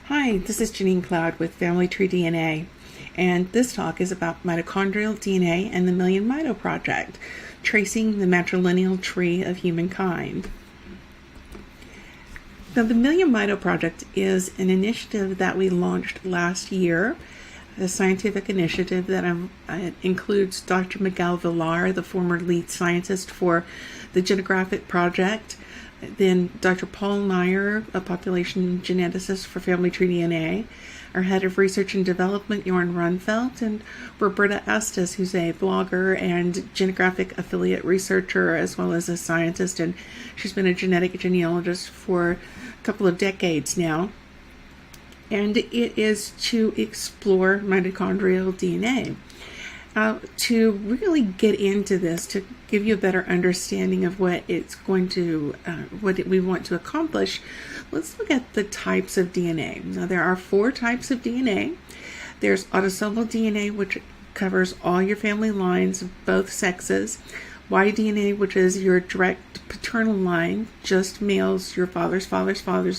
Hi, this is Janine Cloud with Family Tree DNA, and this talk is about mitochondrial DNA and the Million Mito Project, tracing the matrilineal tree of humankind. Now, the Million Mito Project is an initiative that we launched last year, a scientific initiative that includes Dr. Miguel Villar, the former lead scientist for the Genographic Project, then Dr. Paul Meyer, a population geneticist for Family Tree DNA, our head of research and development, Jorn Runfelt, and Roberta Estes, who's a blogger and genographic affiliate researcher as well as a scientist, and she's been a genetic genealogist for a couple of decades now. And it is to explore mitochondrial DNA. To really get into this, to give you a better understanding of what it's going to, what we want to accomplish, let's look at the types of DNA. Now, there are 4 types of DNA. There's autosomal DNA, which covers all your family lines of both sexes. Y-DNA, which is your direct paternal line, just males, your father's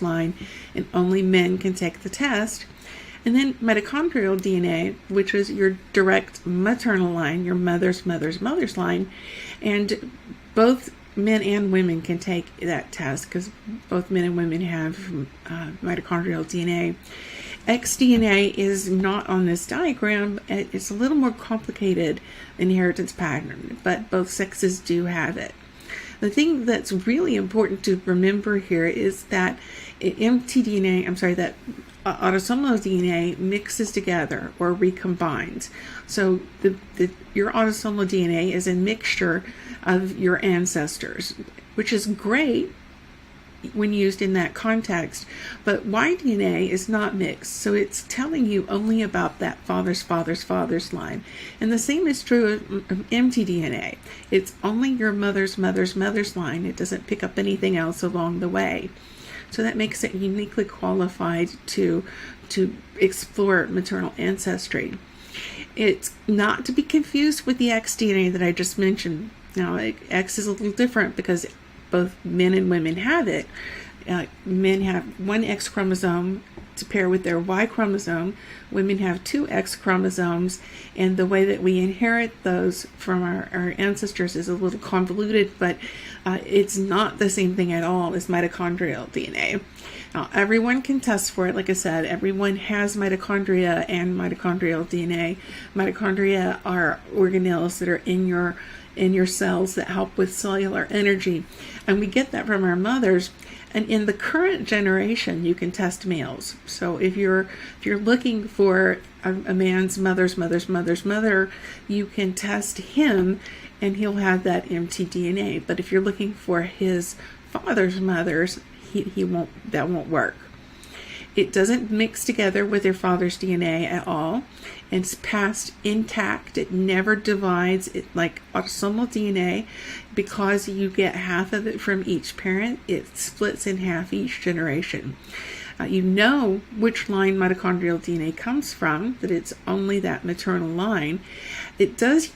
line, and only men can take the test. And then mitochondrial DNA, which is your direct maternal line, your mother's line. And both men and women can take that test because both men and women have mitochondrial DNA. X-DNA is not on this diagram. It's a little more complicated inheritance pattern, but both sexes do have it. The thing that's really important to remember here is that that autosomal DNA mixes together or recombines. So your autosomal DNA is a mixture of your ancestors, which is great when used in that context, but Y-DNA is not mixed, so it's telling you only about that father's line. And the same is true of mtDNA. It's only your mother's line. It doesn't pick up anything else along the way. So that makes it uniquely qualified to explore maternal ancestry. It's not to be confused with the X-DNA that I just mentioned. Now, X is a little different because both men and women have it. Men have one X chromosome to pair with their Y chromosome. Women have 2 X chromosomes, and the way that we inherit those from our ancestors is a little convoluted, but it's not the same thing at all as mitochondrial DNA. Now, everyone can test for it. Like I said, everyone has mitochondria and mitochondrial DNA. Mitochondria are organelles that are in your cells that help with cellular energy, and we get that from our mothers. And in the current generation, you can test males. So if you're looking for a man's mother's mother, you can test him, and he'll have that mtDNA. But if you're looking for his father's mothers, that won't work. It doesn't mix together with your father's DNA at all. It's passed intact. It never divides. It, like autosomal DNA, because you get half of it from each parent, it splits in half each generation. You know which line mitochondrial DNA comes from, that it's only that maternal line. It does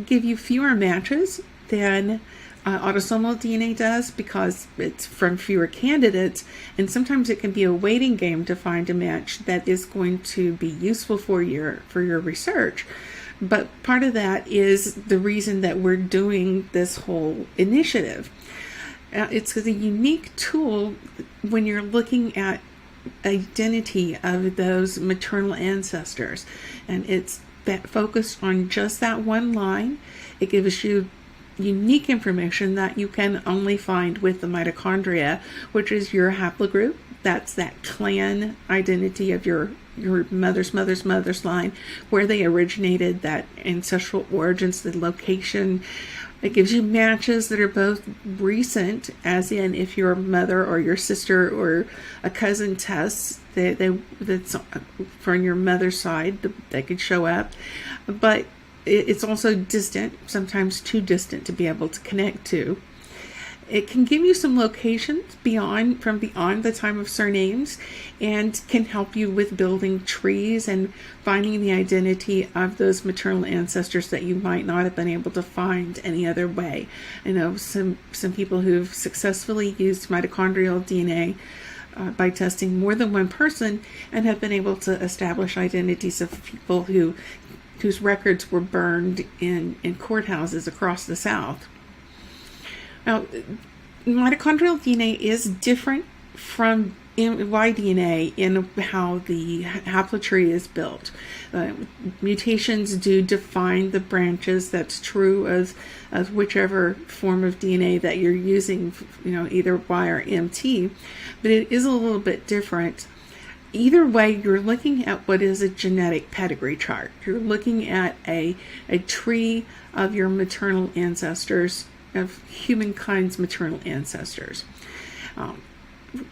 give you fewer matches than autosomal DNA does because it's from fewer candidates, and sometimes it can be a waiting game to find a match that is going to be useful for your research. But part of that is the reason that we're doing this whole initiative. It's a unique tool when you're looking at identity of those maternal ancestors, and it's focused on just that one line. It gives you unique information that you can only find with the mitochondria, which is your haplogroup. That's that clan identity of your mother's line, where they originated, that ancestral origins, the location. It gives you matches that are both recent, as in if your mother or your sister or a cousin tests, that's from your mother's side, they could show up. But it's also distant, sometimes too distant to be able to connect to. It can give you some locations beyond the time of surnames, and can help you with building trees and finding the identity of those maternal ancestors that you might not have been able to find any other way. I know some people who've successfully used mitochondrial DNA by testing more than one person, and have been able to establish identities of people whose records were burned in courthouses across the South. Now, mitochondrial DNA is different from Y-DNA in how the haplotree is built. Mutations do define the branches. That's true of whichever form of DNA that you're using, either Y or MT, but it is a little bit different. Either way, you're looking at what is a genetic pedigree chart. You're looking at a tree of your maternal ancestors, of humankind's maternal ancestors.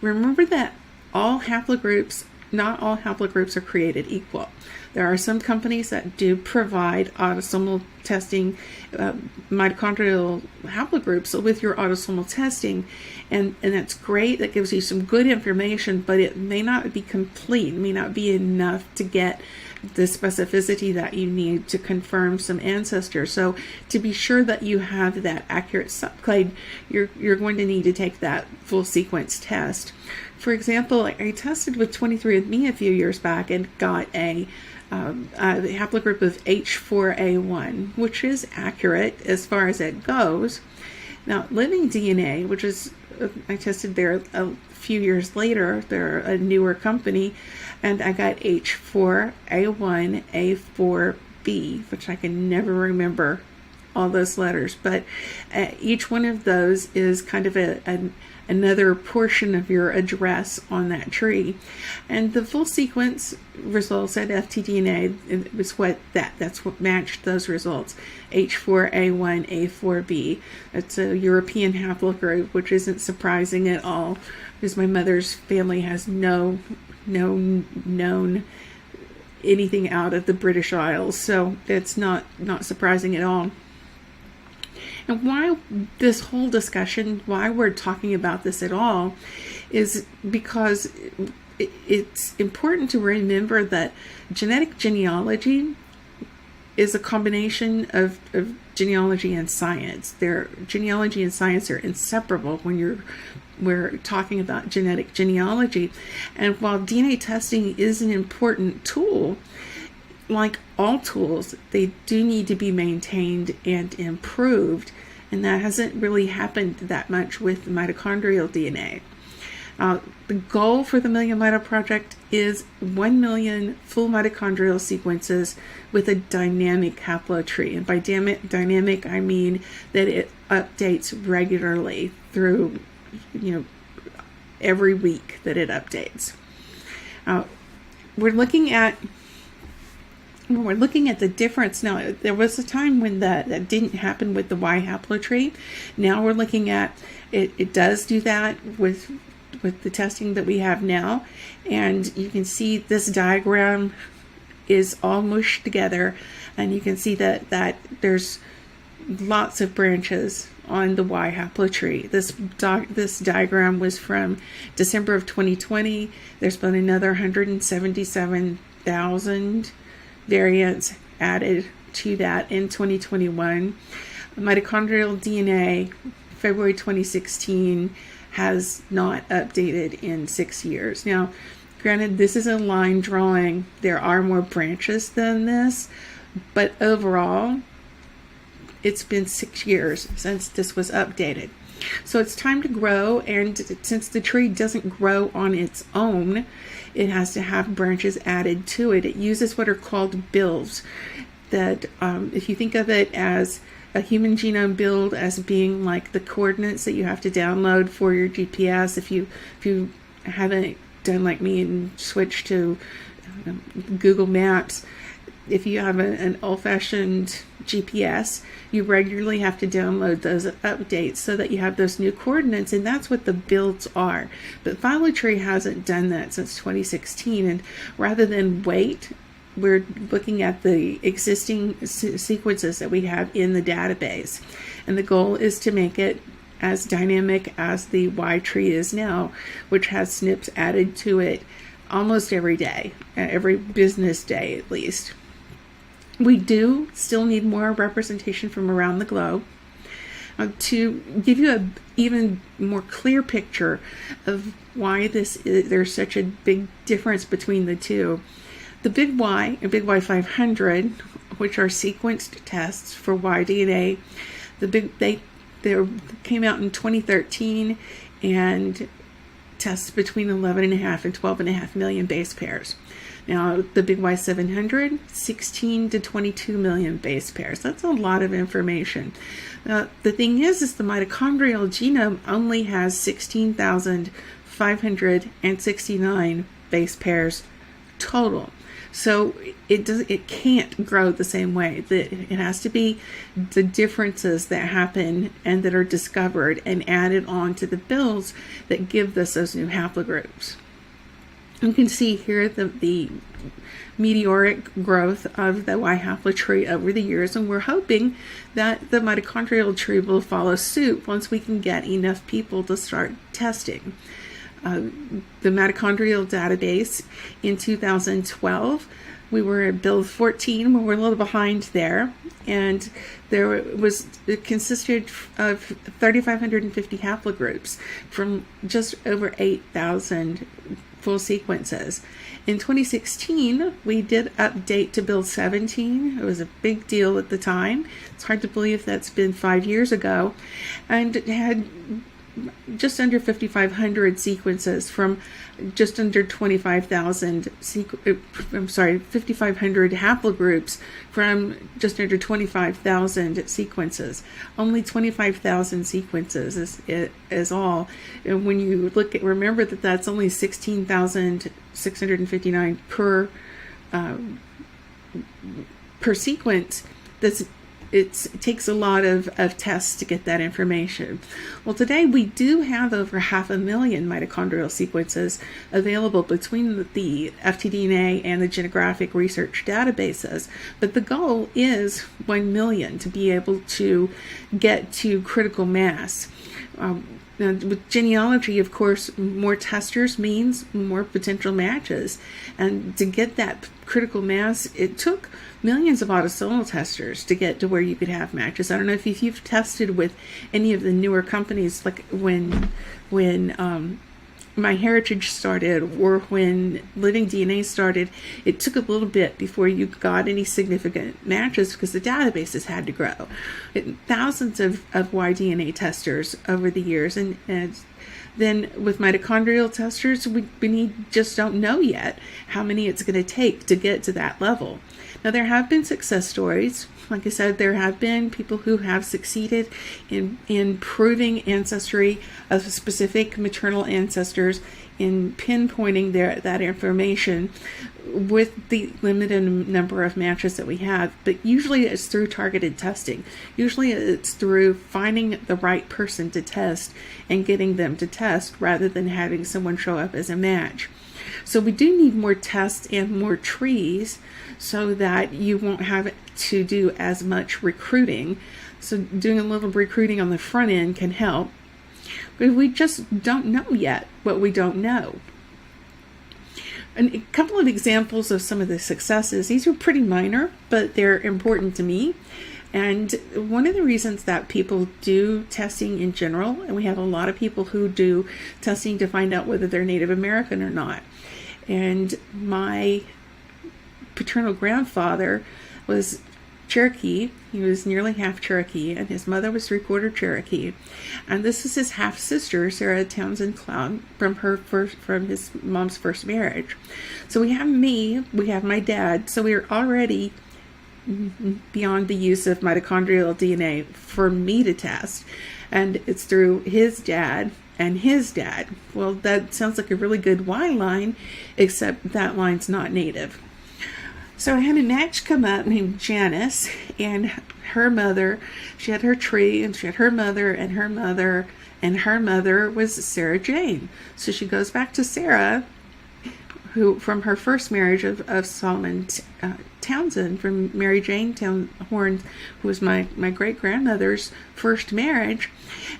Remember that not all haplogroups are created equal. There are some companies that do provide autosomal testing, mitochondrial haplogroups with your autosomal testing, and that's great. That gives you some good information, but it may not be complete, may not be enough to get the specificity that you need to confirm some ancestors. So to be sure that you have that accurate subclade, you're going to need to take that full sequence test. For example, I tested with 23andMe a few years back and got a haplogroup of H4A1, which is accurate as far as it goes. Now, Living DNA, which is, I tested there a few years later, they're a newer company, and I got H4A1A4B, which I can never remember all those letters, but each one of those is kind of another portion of your address on that tree. And the full sequence results at mtDNA was that's what matched those results. H4A1A4B. It's a European haplogroup, which isn't surprising at all, because my mother's family has no known anything out of the British Isles, so it's not surprising at all. And why this whole discussion, why we're talking about this at all, is because it's important to remember that genetic genealogy is a combination of genealogy and science. Genealogy and science are inseparable when we're talking about genetic genealogy. And while DNA testing is an important tool, like all tools, they do need to be maintained and improved, and that hasn't really happened that much with mitochondrial DNA. The goal for the Million Mito Project is 1 million full mitochondrial sequences with a dynamic haplotree. And by dynamic, I mean that it updates regularly through, every week that it updates. We're looking at the difference. Now, there was a time when that didn't happen with the Y haplotree. Now we're looking at it does do that with the testing that we have now. And you can see this diagram is all mushed together, and you can see that there's lots of branches on the Y haplotree. This diagram was from December of 2020. There's been another 177,000 variants added to that in 2021. Mitochondrial DNA, February 2016, has not updated in 6 years. Now, granted, this is a line drawing. There are more branches than this, but overall, it's been 6 years since this was updated. So it's time to grow, and since the tree doesn't grow on its own, it has to have branches added to it. It uses what are called builds. That if you think of it as a human genome build as being like the coordinates that you have to download for your GPS, if you haven't done like me and switched to Google Maps, if you have an old-fashioned GPS, you regularly have to download those updates so that you have those new coordinates, and that's what the builds are. But Phylotree hasn't done that since 2016, and rather than wait, we're looking at the existing sequences that we have in the database, and the goal is to make it as dynamic as the Y tree is now, which has SNPs added to it almost every day, every business day at least. We do still need more representation from around the globe. To give you a even more clear picture of why there's such a big difference between the two, the Big Y and Big Y 500, which are sequenced tests for Y-DNA, they came out in 2013 and tests between 11.5 and 12.5 million base pairs. Now, the Big Y 700, 16 to 22 million base pairs. That's a lot of information. The thing is the mitochondrial genome only has 16,569 base pairs total. So it can't grow the same way. It has to be the differences that happen and that are discovered and added on to the builds that give us those new haplogroups. You can see here the meteoric growth of the Y haplotree over the years, and we're hoping that the mitochondrial tree will follow suit once we can get enough people to start testing. The mitochondrial database in 2012, we were at build 14, we were a little behind there, and it consisted of 3,550 haplogroups from just over 8,000 full sequences. In 2016, we did update to build 17. It was a big deal at the time. It's hard to believe that's been 5 years ago, and it had just under 5,500 sequences from just under 25,000 5,500 haplogroups from just under 25,000 sequences. Only 25,000 sequences is all. And when you remember that that's only 16,659 per sequence. It takes a lot of tests to get that information. Well, today we do have over 500,000 mitochondrial sequences available between the ftDNA and the genographic research databases, but the goal is 1 million to be able to get to critical mass. With genealogy, of course, more testers means more potential matches. And to get that critical mass, it took millions of autosomal testers to get to where you could have matches. I don't know if you've tested with any of the newer companies, like when MyHeritage started or when Living DNA started. It took a little bit before you got any significant matches because the databases had to grow. Thousands of Y-DNA testers over the years, and then with mitochondrial testers, we just don't know yet how many it's going to take to get to that level. Now, there have been success stories. Like I said, there have been people who have succeeded in proving ancestry of specific maternal ancestors, in pinpointing that information with the limited number of matches that we have. But usually it's through targeted testing. Usually it's through finding the right person to test and getting them to test rather than having someone show up as a match. So we do need more tests and more trees so that you won't have to do as much recruiting. So doing a little recruiting on the front end can help. But we just don't know yet what we don't know. And a couple of examples of some of the successes. These are pretty minor, but they're important to me. And one of the reasons that people do testing in general, and we have a lot of people who do testing to find out whether they're Native American or not. And my paternal grandfather was Cherokee. He was nearly half Cherokee, and his mother was 3/4 Cherokee. And this is his half sister, Sarah Townsend Clown, from his mom's first marriage. So we have me, we have my dad. So we are already beyond the use of mitochondrial DNA for me to test, and it's through his dad and his dad. Well, that sounds like a really good Y line, except that line's not native. So I had a match come up named Janice, and her mother, she had her tree, and she had her mother, and her mother, and her mother was Sarah Jane. So she goes back to Sarah, who from her first marriage of Solomon Townsend, from Mary Jane Horn, who was my great-grandmother's first marriage.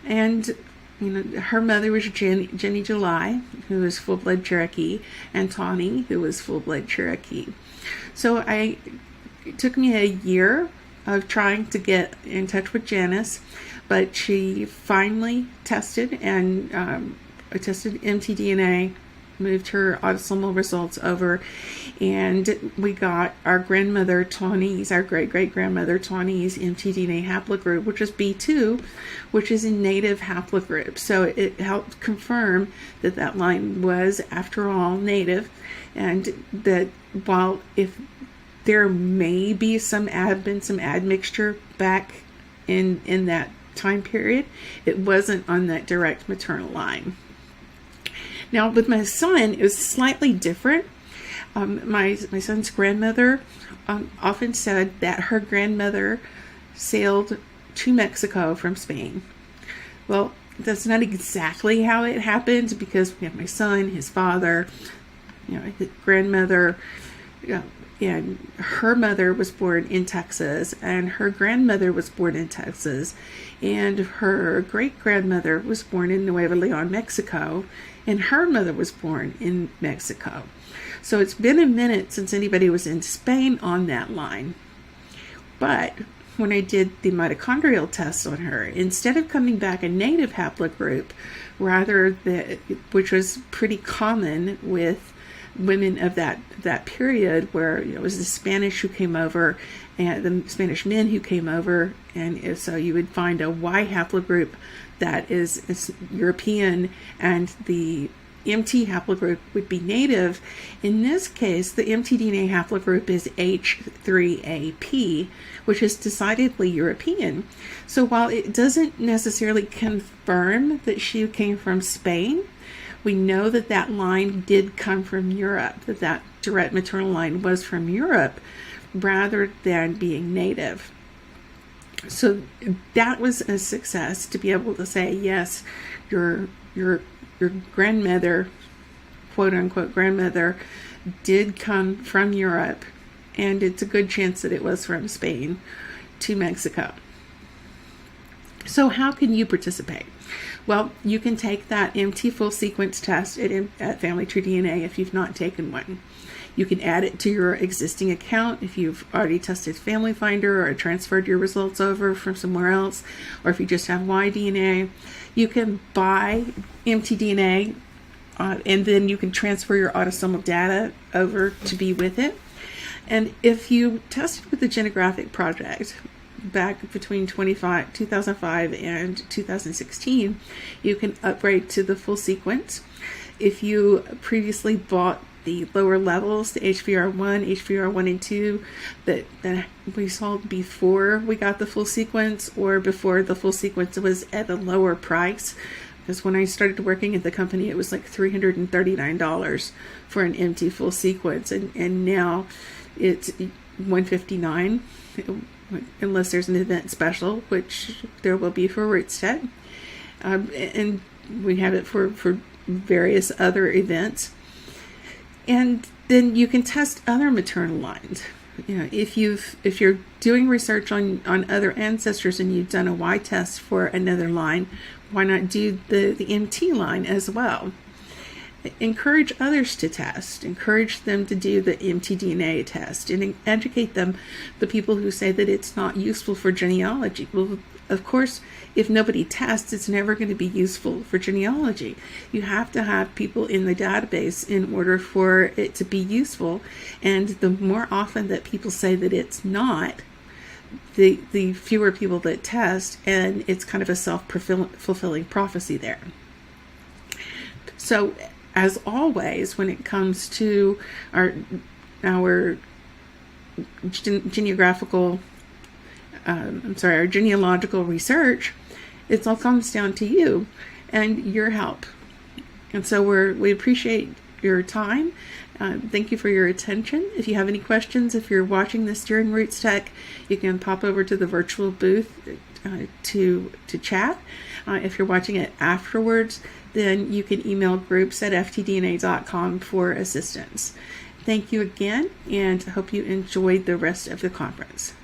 And her mother was Jenny July, who was full-blood Cherokee, and Tawny, who was full-blood Cherokee. So it took me a year of trying to get in touch with Janice, but she finally tested and tested mtDNA, moved her autosomal results over, and we got our grandmother Tawny's, our great-great-grandmother Tawny's mtDNA haplogroup, which is B2, which is a native haplogroup. So it helped confirm that that line was, after all, native, and that while if there may be some admixture back in that time period, it wasn't on that direct maternal line. Now, with my son, it was slightly different. My son's grandmother often said that her grandmother sailed to Mexico from Spain. Well, that's not exactly how it happened, because we have my son, his father, his grandmother, and her mother was born in Texas, and her grandmother was born in Texas, and her great-grandmother was born in Nuevo León, Mexico, and her mother was born in Mexico. So it's been a minute since anybody was in Spain on that line. But when I did the mitochondrial test on her, instead of coming back a native haplogroup, which was pretty common with women of that period, where it was the Spanish who came over and the Spanish men who came over, and so you would find a Y haplogroup that is European, and the MT haplogroup would be native. In this case, the mtDNA haplogroup is H3AP, which is decidedly European. So while it doesn't necessarily confirm that she came from Spain, we know that that line did come from Europe, that direct maternal line was from Europe rather than being native. So that was a success, to be able to say, yes, your grandmother, quote unquote grandmother, did come from Europe, and it's a good chance that it was from Spain to Mexico. So how can you participate? Well, you can take that MT full sequence test at Family Tree DNA if you've not taken one. You can add it to your existing account if you've already tested Family Finder or transferred your results over from somewhere else, or if you just have Y-DNA. You can buy mtDNA, and then you can transfer your autosomal data over to be with it. And if you tested with the Genographic Project back between 2005 and 2016, you can upgrade to the full sequence. If you previously bought the lower levels, the HVR1, HVR1 and 2, that we sold before we got the full sequence, or before the full sequence was at a lower price, because when I started working at the company, it was like $339 for an MT full sequence, and now it's $159, unless there's an event special, which there will be for Rootstech, and we have it for various other events. And then you can test other maternal lines. If you're doing research on other ancestors and you've done a Y test for another line, why not do the MT line as well? Encourage others to test. Encourage them to do the mtDNA test, and educate them, the people who say that it's not useful for genealogy. Well, of course, if nobody tests, it's never going to be useful for genealogy. You have to have people in the database in order for it to be useful, and the more often that people say that it's not, the fewer people that test, and it's kind of a self-fulfilling prophecy there. So, as always, when it comes to our genealogical research, it all comes down to you and your help. And so we appreciate your time. Thank you for your attention. If you have any questions, if you're watching this during Rootstech, you can pop over to the virtual booth to chat. If you're watching it afterwards, then you can email groups@ftdna.com for assistance. Thank you again, and hope you enjoyed the rest of the conference.